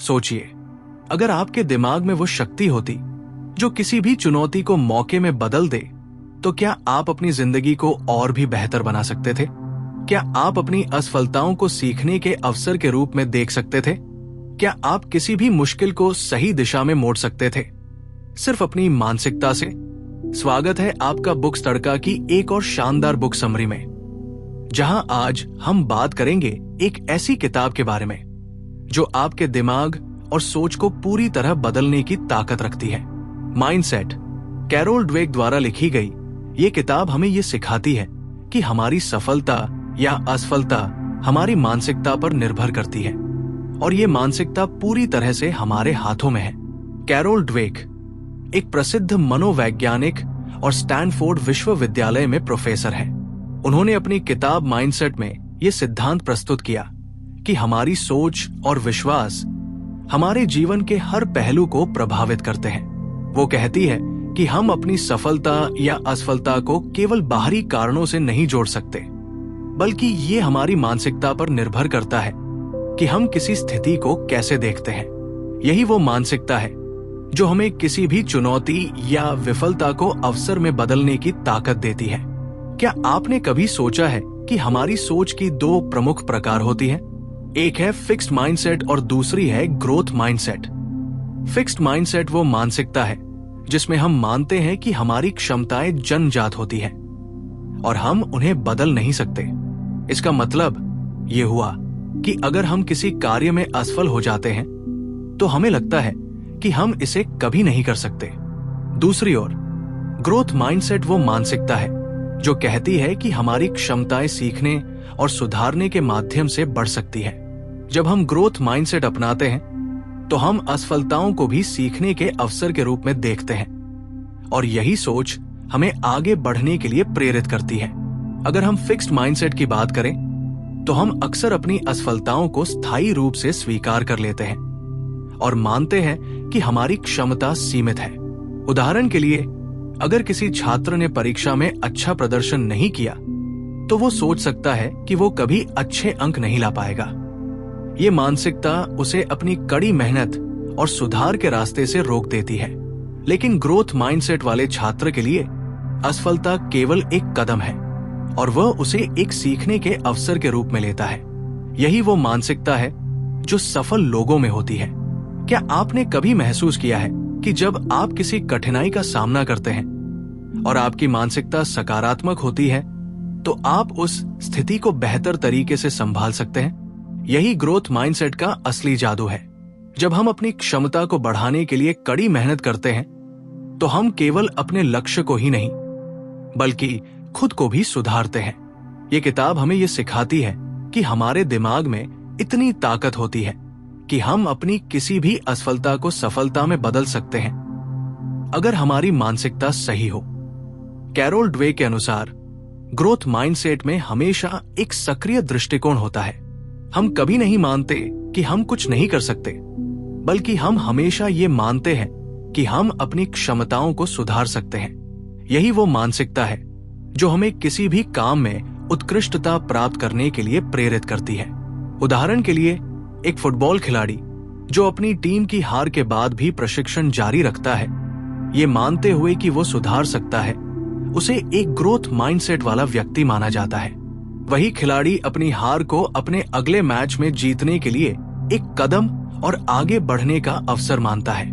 सोचिए, अगर आपके दिमाग में वो शक्ति होती जो किसी भी चुनौती को मौके में बदल दे, तो क्या आप अपनी जिंदगी को और भी बेहतर बना सकते थे? क्या आप अपनी असफलताओं को सीखने के अवसर के रूप में देख सकते थे? क्या आप किसी भी मुश्किल को सही दिशा में मोड़ सकते थे, सिर्फ अपनी मानसिकता से? स्वागत है आपका बुक्स तड़का की एक और शानदार बुक समरी में, जहां आज हम बात करेंगे एक ऐसी किताब के बारे में जो आपके दिमाग और सोच को पूरी तरह बदलने की ताकत रखती है। माइंडसेट, कैरोल ड्वेक द्वारा लिखी गई ये किताब हमें ये सिखाती है कि हमारी सफलता या असफलता हमारी मानसिकता पर निर्भर करती है, और ये मानसिकता पूरी तरह से हमारे हाथों में है। कैरोल ड्वेक एक प्रसिद्ध मनोवैज्ञानिक और स्टैनफोर्ड विश्वविद्यालय में प्रोफेसर हैं। उन्होंने अपनी किताब माइंडसेट में ये सिद्धांत प्रस्तुत किया कि हमारी सोच और विश्वास हमारे जीवन के हर पहलू को प्रभावित करते हैं। वो कहती है कि हम अपनी सफलता या असफलता को केवल बाहरी कारणों से नहीं जोड़ सकते, बल्कि ये हमारी मानसिकता पर निर्भर करता है कि हम किसी स्थिति को कैसे देखते हैं। यही वो मानसिकता है जो हमें किसी भी चुनौती या विफलता को अवसर में बदलने की ताकत देती है। क्या आपने कभी सोचा है कि हमारी सोच की दो प्रमुख प्रकार होती हैं? एक है फिक्स्ड माइंडसेट और दूसरी है ग्रोथ माइंडसेट। फिक्स्ड माइंडसेट वो मानसिकता है जिसमें हम मानते हैं कि हमारी क्षमताएं जन्मजात होती हैं और हम उन्हें बदल नहीं सकते। इसका मतलब ये हुआ कि अगर हम किसी कार्य में असफल हो जाते हैं तो हमें लगता है कि हम इसे कभी नहीं कर सकते। दूसरी ओर ग्रोथ माइंडसेट वो मानसिकता है जो कहती है कि हमारी क्षमताएं सीखने और सुधारने के माध्यम से बढ़ सकती है। जब हम ग्रोथ माइंडसेट अपनाते हैं तो हम असफलताओं को भी सीखने के अवसर के रूप में देखते हैं, और यही सोच हमें आगे बढ़ने के लिए प्रेरित करती है। अगर हम फिक्स्ड माइंडसेट की बात करें तो हम अक्सर अपनी असफलताओं को स्थायी रूप से स्वीकार कर लेते हैं और मानते हैं कि हमारी क्षमता सीमित है। उदाहरण के लिए, अगर किसी छात्र ने परीक्षा में अच्छा प्रदर्शन नहीं किया तो वो सोच सकता है कि वो कभी अच्छे अंक नहीं ला पाएगा। ये मानसिकता उसे अपनी कड़ी मेहनत और सुधार के रास्ते से रोक देती है। लेकिन ग्रोथ माइंडसेट वाले छात्र के लिए असफलता केवल एक कदम है और वह उसे एक सीखने के अवसर के रूप में लेता है। यही वो मानसिकता है जो सफल लोगों में होती है। क्या आपने कभी महसूस किया है कि जब आप किसी कठिनाई का सामना करते हैं और आपकी मानसिकता सकारात्मक होती है तो आप उस स्थिति को बेहतर तरीके से संभाल सकते हैं? यही ग्रोथ माइंडसेट का असली जादू है। जब हम अपनी क्षमता को बढ़ाने के लिए कड़ी मेहनत करते हैं तो हम केवल अपने लक्ष्य को ही नहीं बल्कि खुद को भी सुधारते हैं। ये किताब हमें ये सिखाती है कि हमारे दिमाग में इतनी ताकत होती है कि हम अपनी किसी भी असफलता को सफलता में बदल सकते हैं अगर हमारी मानसिकता सही हो। कैरोल ड्वेक के अनुसार ग्रोथ माइंडसेट में हमेशा एक सक्रिय दृष्टिकोण होता है। हम कभी नहीं मानते कि हम कुछ नहीं कर सकते, बल्कि हम हमेशा ये मानते हैं कि हम अपनी क्षमताओं को सुधार सकते हैं। यही वो मानसिकता है जो हमें किसी भी काम में उत्कृष्टता प्राप्त करने के लिए प्रेरित करती है। उदाहरण के लिए, एक फुटबॉल खिलाड़ी जो अपनी टीम की हार के बाद भी प्रशिक्षण जारी रखता है, ये मानते हुए कि वो सुधार सकता है, उसे एक ग्रोथ माइंडसेट वाला व्यक्ति माना जाता है। वही खिलाड़ी अपनी हार को अपने अगले मैच में जीतने के लिए एक कदम और आगे बढ़ने का अवसर मानता है।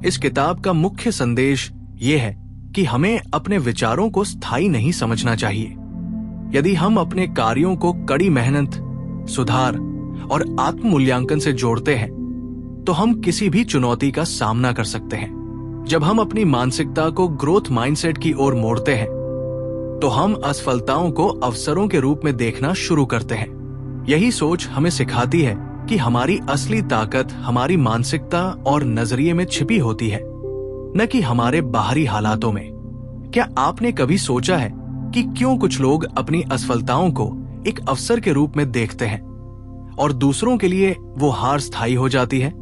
इस किताब का मुख्य संदेश ये है कि हमें अपने विचारों को स्थायी नहीं समझना चाहिए। यदि हम अपने कार्यों को कड़ी मेहनत, सुधार और आत्म मूल्यांकन से जोड़ते हैं तो हम किसी भी चुनौती का सामना कर सकते हैं। जब हम अपनी मानसिकता को ग्रोथ माइंडसेट की ओर मोड़ते हैं तो हम असफलताओं को अवसरों के रूप में देखना शुरू करते हैं। यही सोच हमें सिखाती है कि हमारी असली ताकत हमारी मानसिकता और नजरिए में छिपी होती है, न कि हमारे बाहरी हालातों में। क्या आपने कभी सोचा है कि क्यों कुछ लोग अपनी असफलताओं को एक अवसर के रूप में देखते हैं और दूसरों के लिए वो हार स्थायी हो जाती है?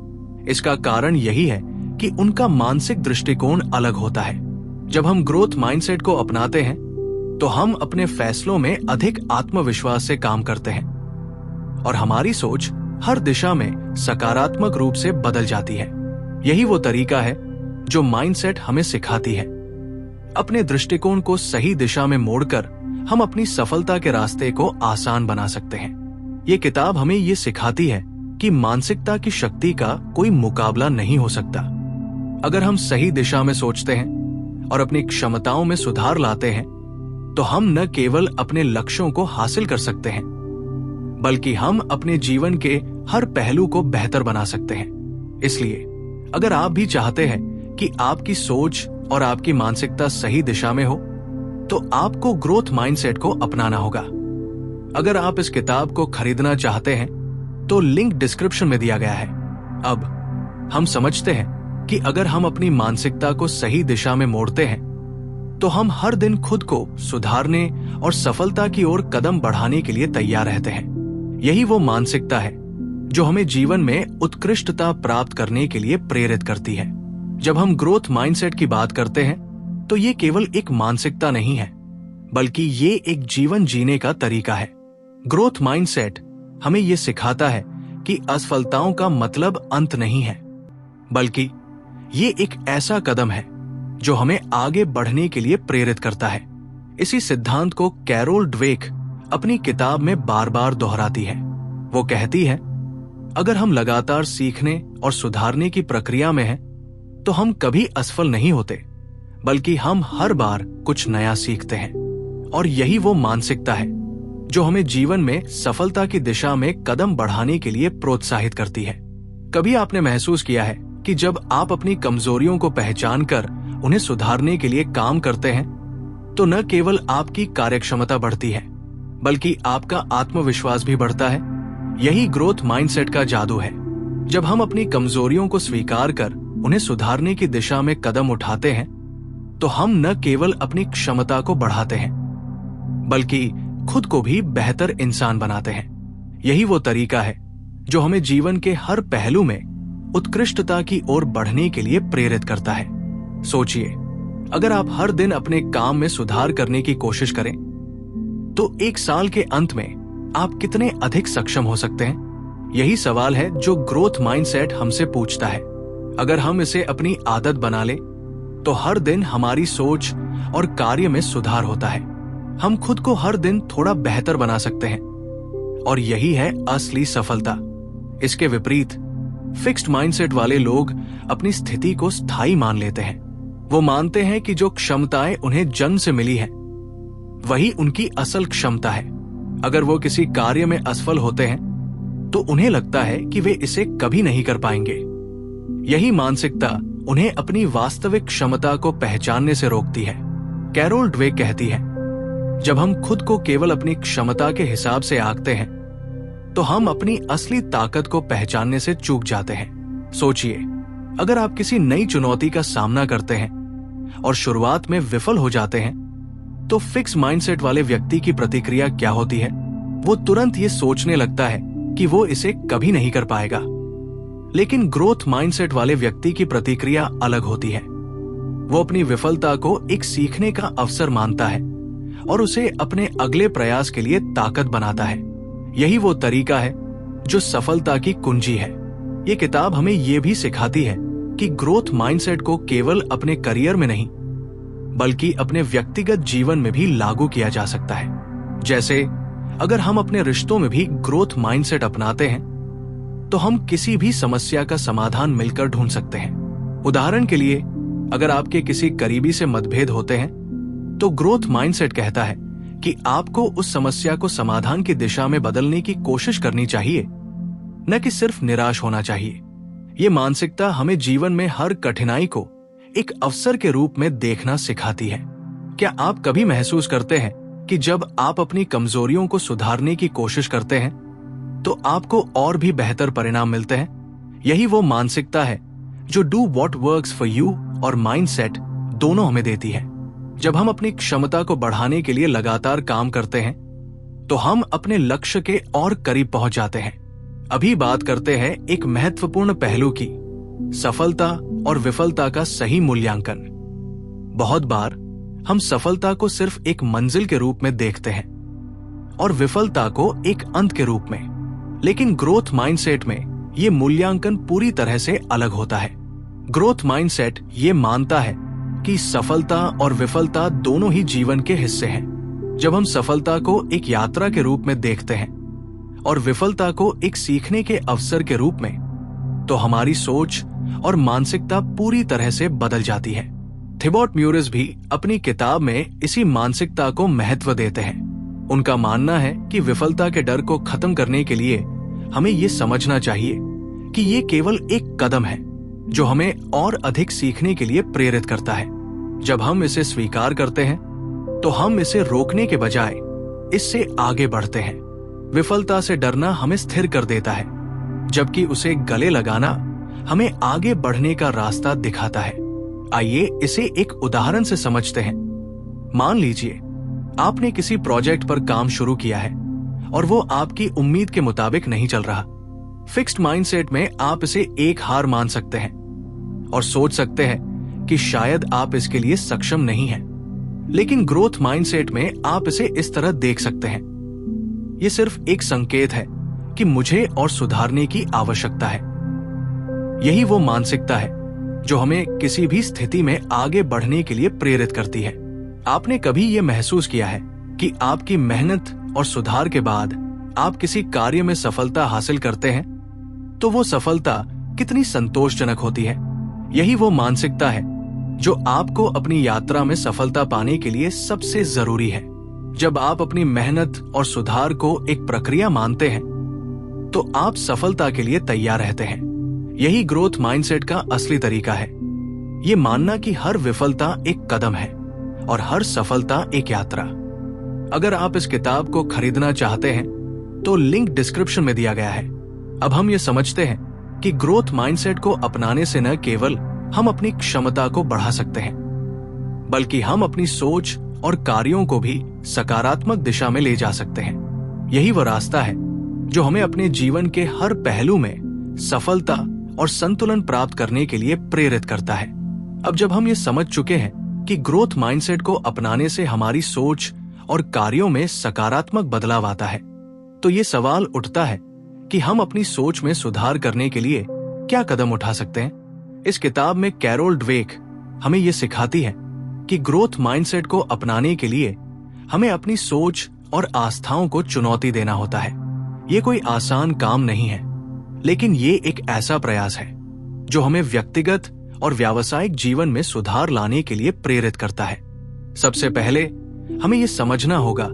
इसका कारण यही है कि उनका मानसिक दृष्टिकोण अलग होता है। जब हम ग्रोथ माइंडसेट को अपनाते हैं तो हम अपने फैसलों में अधिक आत्मविश्वास से काम करते हैं और हमारी सोच हर दिशा में सकारात्मक रूप से बदल जाती है। यही वो तरीका है जो माइंडसेट हमें सिखाती है। अपने दृष्टिकोण को सही दिशा में मोड़कर हम अपनी सफलता के रास्ते को आसान बना सकते हैं। ये किताब हमें ये सिखाती है कि मानसिकता की शक्ति का कोई मुकाबला नहीं हो सकता। अगर हम सही दिशा में सोचते हैं और अपनी क्षमताओं में सुधार लाते हैं, तो हम न केवल अपने लक्ष्यों को हासिल कर सकते हैं, बल्कि हम अपने जीवन के हर पहलू को बेहतर बना सकते हैं। इसलिए अगर आप भी चाहते हैं कि आपकी सोच और आपकी मानसिकता सही दिशा में हो, तो आपको ग्रोथ माइंडसेट को अपनाना होगा। अगर आप इस किताब को खरीदना चाहते हैं, तो लिंक डिस्क्रिप्शन में दिया गया है। अब हम समझते हैं कि अगर हम अपनी मानसिकता को सही दिशा में मोड़ते हैं, तो हम हर दिन खुद को सुधारने और सफलता की ओर कदम बढ़ाने के लिए तैयार रहते हैं। यही वो मानसिकता है जो हमें जीवन में उत्कृष्टता प्राप्त करने के लिए प्रेरित करती है। जब हम ग्रोथ माइंडसेट की बात करते हैं, तो ये केवल एक मानसिकता नहीं है, बल्कि ये एक जीवन जीने का तरीका है। ग्रोथ माइंडसेट हमें ये सिखाता है कि असफलताओं का मतलब अंत नहीं है, बल्कि ये एक ऐसा कदम है जो हमें आगे बढ़ने के लिए प्रेरित करता है। इसी सिद्धांत को कैरोल ड्वेक अपनी किताब में बार बार दोहराती है। वो कहती है, अगर हम लगातार सीखने और सुधारने की प्रक्रिया में हैं, तो हम कभी असफल नहीं होते, बल्कि हम हर बार कुछ नया सीखते हैं। और यही वो मानसिकता है जो हमें जीवन में सफलता की दिशा में कदम बढ़ाने के लिए प्रोत्साहित करती है। कभी आपने महसूस किया है कि जब आप अपनी कमजोरियों को पहचान कर उन्हें सुधारने के लिए काम करते हैं, तो न केवल आपकी कार्यक्षमता बढ़ती है, बल्कि आपका आत्मविश्वास भी बढ़ता है। यही ग्रोथ माइंडसेट का जादू है। जब हम अपनी कमजोरियों को स्वीकार कर उन्हें सुधारने की दिशा में कदम उठाते हैं, तो हम न केवल अपनी क्षमता को बढ़ाते हैं, बल्कि खुद को भी बेहतर इंसान बनाते हैं। यही वो तरीका है जो हमें जीवन के हर पहलू में उत्कृष्टता की ओर बढ़ने के लिए प्रेरित करता है। सोचिए, अगर आप हर दिन अपने काम में सुधार करने की कोशिश करें, तो एक साल के अंत में आप कितने अधिक सक्षम हो सकते हैं? यही सवाल है जो ग्रोथ माइंडसेट हमसे पूछता है। अगर हम इसे अपनी आदत बना ले, तो हर दिन हमारी सोच और कार्य में सुधार होता है। हम खुद को हर दिन थोड़ा बेहतर बना सकते हैं, और यही है असली सफलता। इसके विपरीत फिक्स्ड माइंडसेट वाले लोग अपनी स्थिति को स्थायी मान लेते हैं। वो मानते हैं कि जो क्षमताएं उन्हें जन्म से मिली हैं, वही उनकी असल क्षमता है। अगर वो किसी कार्य में असफल होते हैं, तो उन्हें लगता है कि वे इसे कभी नहीं कर पाएंगे। यही मानसिकता उन्हें अपनी वास्तविक क्षमता को पहचानने से रोकती है। कैरोल ड्वेक कहती है, जब हम खुद को केवल अपनी क्षमता के हिसाब से आंकते हैं, तो हम अपनी असली ताकत को पहचानने से चूक जाते हैं। सोचिए, अगर आप किसी नई चुनौती का सामना करते हैं और शुरुआत में विफल हो जाते हैं, तो फिक्स माइंडसेट वाले व्यक्ति की प्रतिक्रिया क्या होती है? वो तुरंत ये सोचने लगता है कि वो इसे कभी नहीं कर पाएगा। लेकिन ग्रोथ माइंडसेट वाले व्यक्ति की प्रतिक्रिया अलग होती है। वो अपनी विफलता को एक सीखने का अवसर मानता है और उसे अपने अगले प्रयास के लिए ताकत बनाता है। यही वो तरीका है जो सफलता की कुंजी है। ये किताब हमें ये भी सिखाती है कि ग्रोथ माइंडसेट को केवल अपने करियर में नहीं, बल्कि अपने व्यक्तिगत जीवन में भी लागू किया जा सकता है। जैसे अगर हम अपने रिश्तों में भी ग्रोथ माइंडसेट अपनाते हैं, तो हम किसी भी समस्या का समाधान मिलकर ढूंढ सकते हैं। उदाहरण के लिए, अगर आपके किसी करीबी से मतभेद होते हैं, तो ग्रोथ माइंडसेट कहता है कि आपको उस समस्या को समाधान की दिशा में बदलने की कोशिश करनी चाहिए, न कि सिर्फ निराश होना चाहिए। ये मानसिकता हमें जीवन में हर कठिनाई को एक अवसर के रूप में देखना सिखाती है। क्या आप कभी महसूस करते हैं कि जब आप अपनी कमजोरियों को सुधारने की कोशिश करते हैं, तो आपको और भी बेहतर परिणाम मिलते हैं? यही वो मानसिकता है जो do what works for you और माइंडसेट दोनों हमें देती है। जब हम अपनी क्षमता को बढ़ाने के लिए लगातार काम करते हैं, तो हम अपने लक्ष्य के और करीब पहुंच जाते हैं। अभी बात करते हैं एक महत्वपूर्ण पहलू की, सफलता और विफलता का सही मूल्यांकन। बहुत बार हम सफलता को सिर्फ एक मंजिल के रूप में देखते हैं और विफलता को एक अंत के रूप में। लेकिन ग्रोथ माइंडसेट में ये मूल्यांकन पूरी तरह से अलग होता है। ग्रोथ माइंडसेट ये मानता है कि सफलता और विफलता दोनों ही जीवन के हिस्से हैं। जब हम सफलता को एक यात्रा के रूप में देखते हैं और विफलता को एक सीखने के अवसर के रूप में, तो हमारी सोच और मानसिकता पूरी तरह से बदल जाती है। थिबॉट म्यूरिस भी अपनी किताब में इसी मानसिकता को महत्व देते हैं। उनका मानना है कि विफलता के डर को खत्म करने के लिए हमें ये समझना चाहिए कि ये केवल एक कदम है जो हमें और अधिक सीखने के लिए प्रेरित करता है। जब हम इसे स्वीकार करते हैं तो हम इसे रोकने के बजाय इससे आगे बढ़ते हैं। विफलता से डरना हमें स्थिर कर देता है, जबकि उसे गले लगाना हमें आगे बढ़ने का रास्ता दिखाता है। आइए इसे एक उदाहरण से समझते हैं। मान लीजिए आपने किसी प्रोजेक्ट पर काम शुरू किया है और वो आपकी उम्मीद के मुताबिक नहीं चल रहा। फिक्स्ड माइंडसेट में आप इसे एक हार मान सकते हैं और सोच सकते हैं कि शायद आप इसके लिए सक्षम नहीं हैं। लेकिन ग्रोथ माइंडसेट में आप इसे इस तरह देख सकते हैं, ये सिर्फ एक संकेत है कि मुझे और सुधारने की आवश्यकता है। यही वो मानसिकता है जो हमें किसी भी स्थिति में आगे बढ़ने के लिए प्रेरित करती है। आपने कभी ये महसूस किया है कि आपकी मेहनत और सुधार के बाद आप किसी कार्य में सफलता हासिल करते हैं तो वो सफलता कितनी संतोषजनक होती है। यही वो मानसिकता है जो आपको अपनी यात्रा में सफलता पाने के लिए सबसे जरूरी है। जब आप अपनी मेहनत और सुधार को एक प्रक्रिया मानते हैं तो आप सफलता के लिए तैयार रहते हैं। यही ग्रोथ माइंडसेट का असली तरीका है, ये मानना कि हर विफलता एक कदम है और हर सफलता एक यात्रा। अगर आप इस किताब को खरीदना चाहते हैं तो लिंक डिस्क्रिप्शन में दिया गया है। अब हम ये समझते हैं कि ग्रोथ माइंडसेट को अपनाने से न केवल हम अपनी क्षमता को बढ़ा सकते हैं, बल्कि हम अपनी सोच और कार्यों को भी सकारात्मक दिशा में ले जा सकते हैं। यही वो रास्ता है जो हमें अपने जीवन के हर पहलू में सफलता और संतुलन प्राप्त करने के लिए प्रेरित करता है। अब जब हम ये समझ चुके हैं कि ग्रोथ माइंडसेट को अपनाने से हमारी सोच और कार्यों में सकारात्मक बदलाव आता है, तो ये सवाल उठता है कि हम अपनी सोच में सुधार करने के लिए क्या कदम उठा सकते हैं। इस किताब में कैरोल ड्वेक हमें ये सिखाती है कि ग्रोथ माइंडसेट को अपनाने के लिए हमें अपनी सोच और आस्थाओं को चुनौती देना होता है। ये कोई आसान काम नहीं है, लेकिन ये एक ऐसा प्रयास है जो हमें व्यक्तिगत और व्यावसायिक जीवन में सुधार लाने के लिए प्रेरित करता है। सबसे पहले हमें ये समझना होगा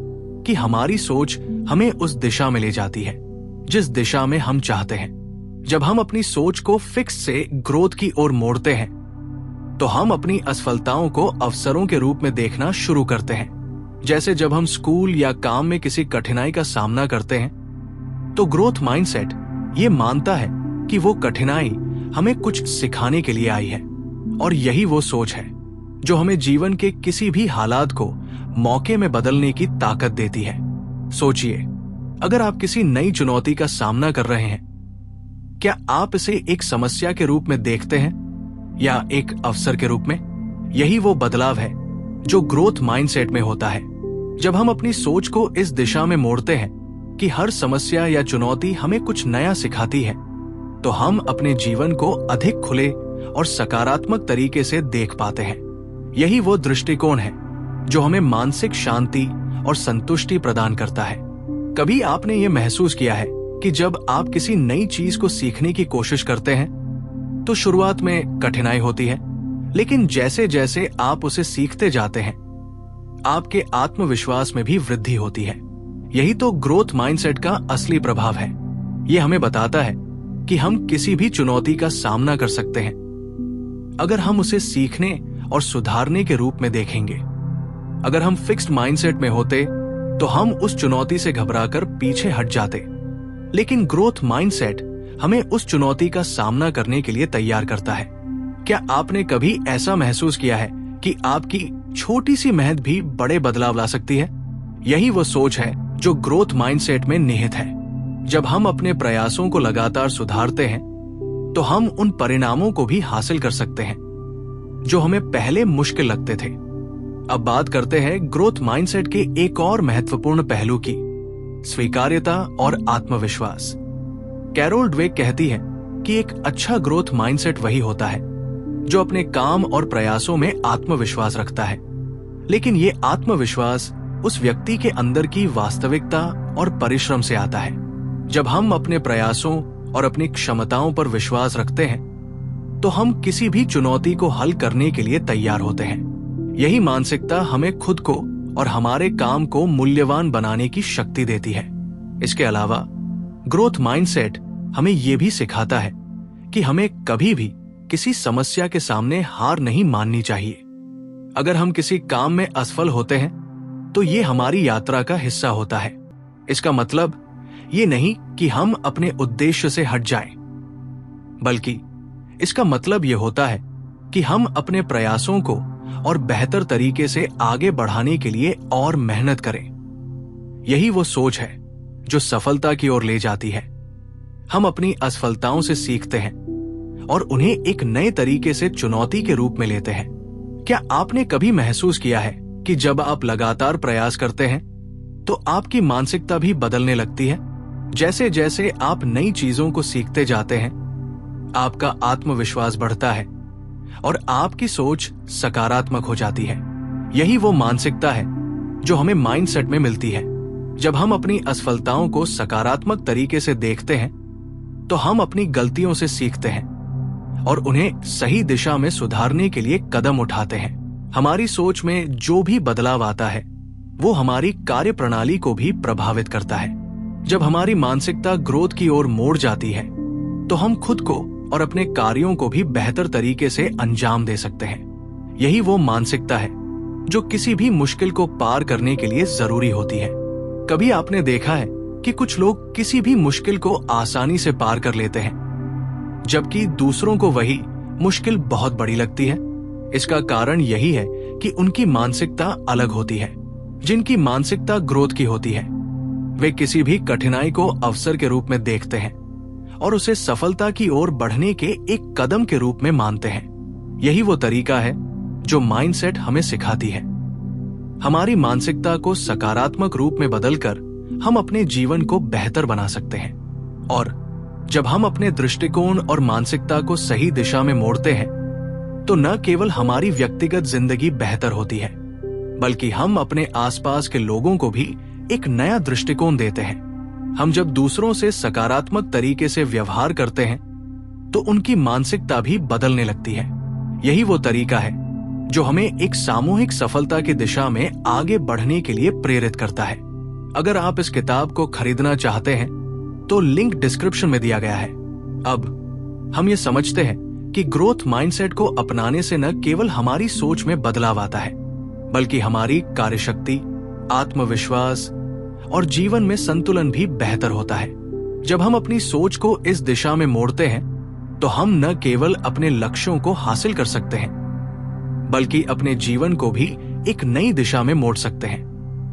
कि हमारी सोच हमें उस दिशा में ले जाती है जिस दिशा में हम चाहते हैं। जब हम अपनी सोच को फिक्स से ग्रोथ की ओर मोड़ते हैं तो हम अपनी असफलताओं को अवसरों के रूप में देखना शुरू करते हैं। जैसे जब हम स्कूल या काम में किसी कठिनाई का सामना करते हैं तो ग्रोथ माइंडसेट ये मानता है कि वो कठिनाई हमें कुछ सिखाने के लिए आई है, और यही वो सोच है जो हमें जीवन के किसी भी हालात को मौके में बदलने की ताकत देती है। सोचिए, अगर आप किसी नई चुनौती का सामना कर रहे हैं, क्या आप इसे एक समस्या के रूप में देखते हैं या एक अवसर के रूप में? यही वो बदलाव है जो ग्रोथ माइंडसेट में होता है। जब हम अपनी सोच को इस दिशा में मोड़ते हैं कि हर समस्या या चुनौती हमें कुछ नया सिखाती है, तो हम अपने जीवन को अधिक खुले और सकारात्मक तरीके से देख पाते हैं। यही वो दृष्टिकोण है जो हमें मानसिक शांति और संतुष्टि प्रदान करता है। कभी आपने ये महसूस किया है कि जब आप किसी नई चीज को सीखने की कोशिश करते हैं तो शुरुआत में कठिनाई होती है, लेकिन जैसे जैसे आप उसे सीखते जाते हैं आपके आत्मविश्वास में भी वृद्धि होती है। यही तो ग्रोथ माइंडसेट का असली प्रभाव है। यह हमें बताता है कि हम किसी भी चुनौती का सामना कर सकते हैं अगर हम उसे सीखने और सुधारने के रूप में देखेंगे। अगर हम फिक्स्ड माइंडसेट में होते तो हम उस चुनौती से घबराकर पीछे हट जाते, लेकिन ग्रोथ माइंडसेट हमें उस चुनौती का सामना करने के लिए तैयार करता है। क्या आपने कभी ऐसा महसूस किया है कि आपकी छोटी सी मेहनत भी बड़े बदलाव ला सकती है? यही वो सोच है जो ग्रोथ माइंडसेट में निहित है। जब हम अपने प्रयासों को लगातार सुधारते हैं तो हम उन परिणामों को भी हासिल कर सकते हैं जो हमें पहले मुश्किल लगते थे। अब बात करते हैं ग्रोथ माइंडसेट के एक और महत्वपूर्ण पहलू की, स्वीकार्यता और आत्मविश्वास। कैरोल ड्वेक कहती है कि एक अच्छा ग्रोथ माइंडसेट वही होता है जो अपने काम और प्रयासों में आत्मविश्वास रखता है। लेकिन ये आत्मविश्वास उस व्यक्ति के अंदर की वास्तविकता और परिश्रम से आता है। जब हम अपने प्रयासों और अपनी क्षमताओं पर विश्वास रखते हैं तो हम किसी भी चुनौती को हल करने के लिए तैयार होते हैं। यही मानसिकता हमें खुद को और हमारे काम को मूल्यवान बनाने की शक्ति देती है। इसके अलावा ग्रोथ माइंडसेट हमें यह भी सिखाता है कि हमें कभी भी किसी समस्या के सामने हार नहीं माननी चाहिए। अगर हम किसी काम में असफल होते हैं तो ये हमारी यात्रा का हिस्सा होता है। इसका मतलब ये नहीं कि हम अपने उद्देश्य से हट जाएं, बल्कि इसका मतलब ये होता है कि हम अपने प्रयासों को और बेहतर तरीके से आगे बढ़ाने के लिए और मेहनत करें। यही वो सोच है जो सफलता की ओर ले जाती है। हम अपनी असफलताओं से सीखते हैं और उन्हें एक नए तरीके से चुनौती के रूप में लेते हैं। क्या आपने कभी महसूस किया है कि जब आप लगातार प्रयास करते हैं तो आपकी मानसिकता भी बदलने लगती है? जैसे जैसे आप नई चीजों को सीखते जाते हैं, आपका आत्मविश्वास बढ़ता है और आपकी सोच सकारात्मक हो जाती है। यही वो मानसिकता है जो हमें माइंडसेट में मिलती है। जब हम अपनी असफलताओं को सकारात्मक तरीके से देखते हैं तो हम अपनी गलतियों से सीखते हैं और उन्हें सही दिशा में सुधारने के लिए कदम उठाते हैं। हमारी सोच में जो भी बदलाव आता है वो हमारी कार्यप्रणाली को भी प्रभावित करता है। जब हमारी मानसिकता ग्रोथ की ओर मोड़ जाती है तो हम खुद को और अपने कार्यों को भी बेहतर तरीके से अंजाम दे सकते हैं। यही वो मानसिकता है जो किसी भी मुश्किल को पार करने के लिए जरूरी होती है। कभी आपने देखा है कि कुछ लोग किसी भी मुश्किल को आसानी से पार कर लेते हैं, जबकि दूसरों को वही मुश्किल बहुत बड़ी लगती है। इसका कारण यही है कि उनकी मानसिकता अलग होती है। जिनकी मानसिकता ग्रोथ की होती है वे किसी भी कठिनाई को अवसर के रूप में देखते हैं और उसे सफलता की ओर बढ़ने के एक कदम के रूप में मानते हैं। यही वो तरीका है जो माइंडसेट हमें सिखाती है। हमारी मानसिकता को सकारात्मक रूप में बदलकर हम अपने जीवन को बेहतर बना सकते हैं। और जब हम अपने दृष्टिकोण और मानसिकता को सही दिशा में मोड़ते हैं तो न केवल हमारी व्यक्तिगत जिंदगी बेहतर होती है, बल्कि हम अपने आसपास के लोगों को भी एक नया दृष्टिकोण देते हैं। हम जब दूसरों से सकारात्मक तरीके से व्यवहार करते हैं तो उनकी मानसिकता भी बदलने लगती है। यही वो तरीका है जो हमें एक सामूहिक सफलता की दिशा में आगे बढ़ने के लिए प्रेरित करता है। अगर आप इस किताब को खरीदना चाहते हैं तो लिंक डिस्क्रिप्शन में दिया गया है। अब हम ये समझते हैं कि ग्रोथ माइंडसेट को अपनाने से न केवल हमारी सोच में बदलाव आता है, बल्कि हमारी कार्यशक्ति, आत्मविश्वास और जीवन में संतुलन भी बेहतर होता है। जब हम अपनी सोच को इस दिशा में मोड़ते हैं तो हम न केवल अपने लक्ष्यों को हासिल कर सकते हैं, बल्कि अपने जीवन को भी एक नई दिशा में मोड़ सकते हैं।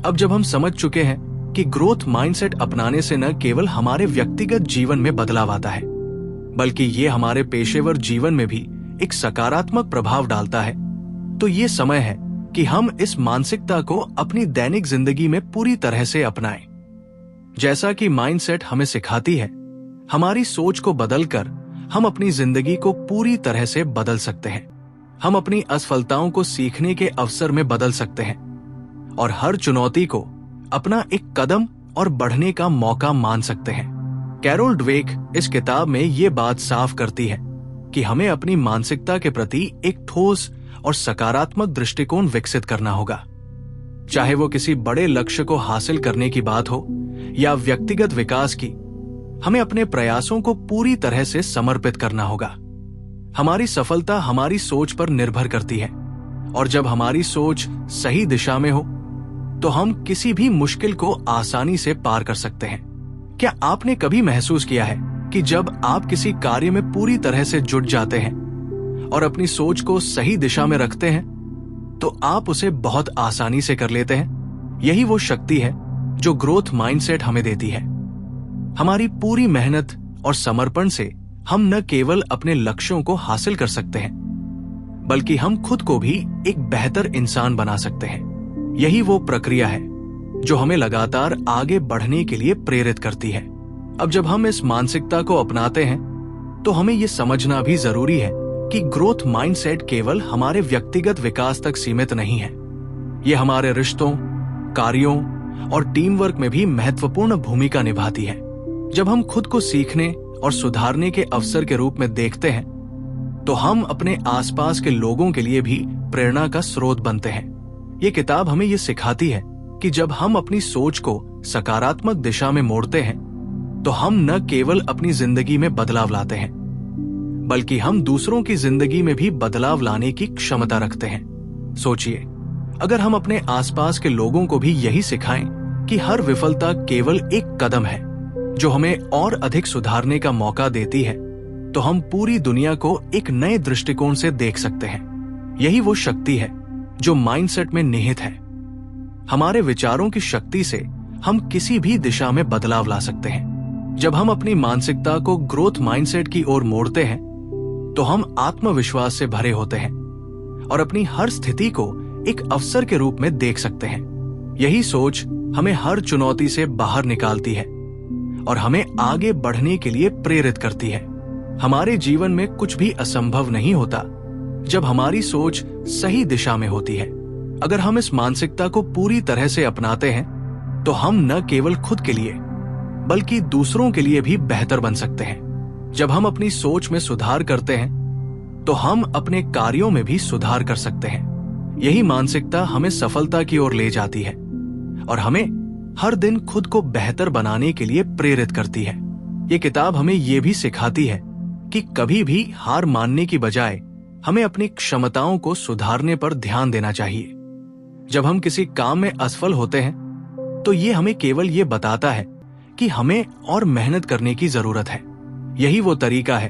अब जब हम समझ चुके हैं कि ग्रोथ माइंडसेट अपनाने से न केवल हमारे व्यक्तिगत जीवन में बदलाव आता है, बल्कि ये हमारे पेशेवर जीवन में भी एक सकारात्मक प्रभाव डालता है, तो ये समय है कि हम इस मानसिकता को अपनी दैनिक जिंदगी में पूरी तरह से अपनाएं। जैसा कि माइंडसेट हमें सिखाती है, हमारी सोच को बदलकर हम अपनी जिंदगी को पूरी तरह से बदल सकते हैं। हम अपनी असफलताओं को सीखने के अवसर में बदल सकते हैं और हर चुनौती को अपना एक कदम और बढ़ने का मौका मान सकते हैं। कैरोल ड्वेक इस किताब में ये बात साफ करती है कि हमें अपनी मानसिकता के प्रति एक ठोस और सकारात्मक दृष्टिकोण विकसित करना होगा। चाहे वो किसी बड़े लक्ष्य को हासिल करने की बात हो या व्यक्तिगत विकास की, हमें अपने प्रयासों को पूरी तरह से समर्पित करना होगा। हमारी सफलता हमारी सोच पर निर्भर करती है और जब हमारी सोच सही दिशा में हो तो हम किसी भी मुश्किल को आसानी से पार कर सकते हैं। क्या आपने कभी महसूस किया है कि जब आप किसी कार्य में पूरी तरह से जुट जाते हैं और अपनी सोच को सही दिशा में रखते हैं तो आप उसे बहुत आसानी से कर लेते हैं? यही वो शक्ति है जो ग्रोथ माइंडसेट हमें देती है। हमारी पूरी मेहनत और समर्पण से हम न केवल अपने लक्ष्यों को हासिल कर सकते हैं, बल्कि हम खुद को भी एक बेहतर इंसान बना सकते हैं। यही वो प्रक्रिया है जो हमें लगातार आगे बढ़ने के लिए प्रेरित करती है। अब जब हम इस मानसिकता को अपनाते हैं तो हमें यह समझना भी जरूरी है कि ग्रोथ माइंडसेट केवल हमारे व्यक्तिगत विकास तक सीमित नहीं है। यह हमारे रिश्तों, कार्यों और टीम वर्क में भी महत्वपूर्ण भूमिका निभाती है। जब हम खुद को सीखने और सुधारने के अवसर के रूप में देखते हैं तो हम अपने आसपास के लोगों के लिए भी प्रेरणा का स्रोत बनते हैं। ये किताब हमें ये सिखाती है कि जब हम अपनी सोच को सकारात्मक दिशा में मोड़ते हैं तो हम न केवल अपनी जिंदगी में बदलाव लाते हैं बल्कि हम दूसरों की जिंदगी में भी बदलाव लाने की क्षमता रखते हैं। सोचिए, अगर हम अपने आसपास के लोगों को भी यही सिखाएं कि हर विफलता केवल एक कदम है जो हमें और अधिक सुधारने का मौका देती है, तो हम पूरी दुनिया को एक नए दृष्टिकोण से देख सकते हैं। यही वो शक्ति है जो माइंडसेट में निहित है। हमारे विचारों की शक्ति से हम किसी भी दिशा में बदलाव ला सकते हैं। जब हम अपनी मानसिकता को ग्रोथ माइंडसेट की ओर मोड़ते हैं तो हम आत्मविश्वास से भरे होते हैं और अपनी हर स्थिति को एक अवसर के रूप में देख सकते हैं। यही सोच हमें हर चुनौती से बाहर निकालती है और हमें आगे बढ़ने के लिए प्रेरित करती है। हमारे जीवन में कुछ भी असंभव नहीं होता जब हमारी सोच सही दिशा में होती है। अगर हम इस मानसिकता को पूरी तरह से अपनाते हैं तो हम न केवल खुद के लिए बल्कि दूसरों के लिए भी बेहतर बन सकते हैं। जब हम अपनी सोच में सुधार करते हैं तो हम अपने कार्यों में भी सुधार कर सकते हैं। यही मानसिकता हमें सफलता की ओर ले जाती है और हमें हर दिन खुद को बेहतर बनाने के लिए प्रेरित करती है। ये किताब हमें यह भी सिखाती है कि कभी भी हार मानने की बजाय हमें अपनी क्षमताओं को सुधारने पर ध्यान देना चाहिए। जब हम किसी काम में असफल होते हैं तो ये हमें केवल ये बताता है कि हमें और मेहनत करने की जरूरत है। यही वो तरीका है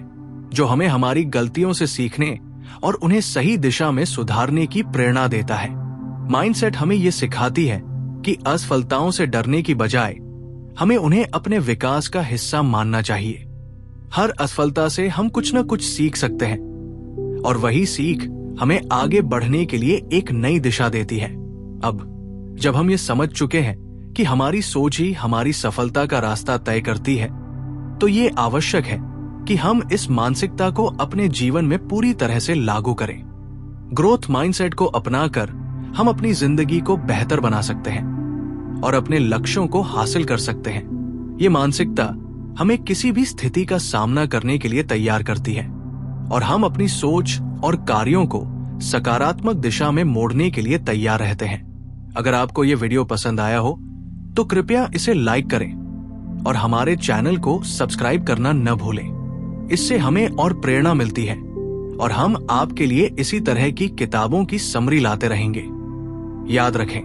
जो हमें हमारी गलतियों से सीखने और उन्हें सही दिशा में सुधारने की प्रेरणा देता है। माइंडसेट हमें ये सिखाती है कि असफलताओं से डरने की बजाय हमें उन्हें अपने विकास का हिस्सा मानना चाहिए। हर असफलता से हम कुछ न कुछ सीख सकते हैं और वही सीख हमें आगे बढ़ने के लिए एक नई दिशा देती है। अब जब हम ये समझ चुके हैं कि हमारी सोच ही हमारी सफलता का रास्ता तय करती है, तो ये आवश्यक है कि हम इस मानसिकता को अपने जीवन में पूरी तरह से लागू करें। ग्रोथ माइंडसेट को अपनाकर हम अपनी जिंदगी को बेहतर बना सकते हैं और अपने लक्ष्यों को हासिल कर सकते हैं। ये मानसिकता हमें किसी भी स्थिति का सामना करने के लिए तैयार करती है और हम अपनी सोच और कार्यों को सकारात्मक दिशा में मोड़ने के लिए तैयार रहते हैं। अगर आपको ये वीडियो पसंद आया हो तो कृपया इसे लाइक करें और हमारे चैनल को सब्सक्राइब करना न भूलें। इससे हमें और प्रेरणा मिलती है और हम आपके लिए इसी तरह की किताबों की समरी लाते रहेंगे। याद रखें,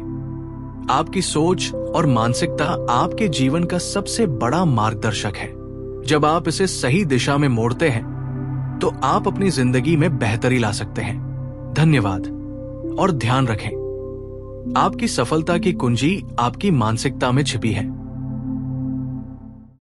आपकी सोच और मानसिकता आपके जीवन का सबसे बड़ा मार्गदर्शक है। जब आप इसे सही दिशा में मोड़ते हैं तो आप अपनी जिंदगी में बेहतरी ला सकते हैं। धन्यवाद और ध्यान रखें, आपकी सफलता की कुंजी आपकी मानसिकता में छिपी है।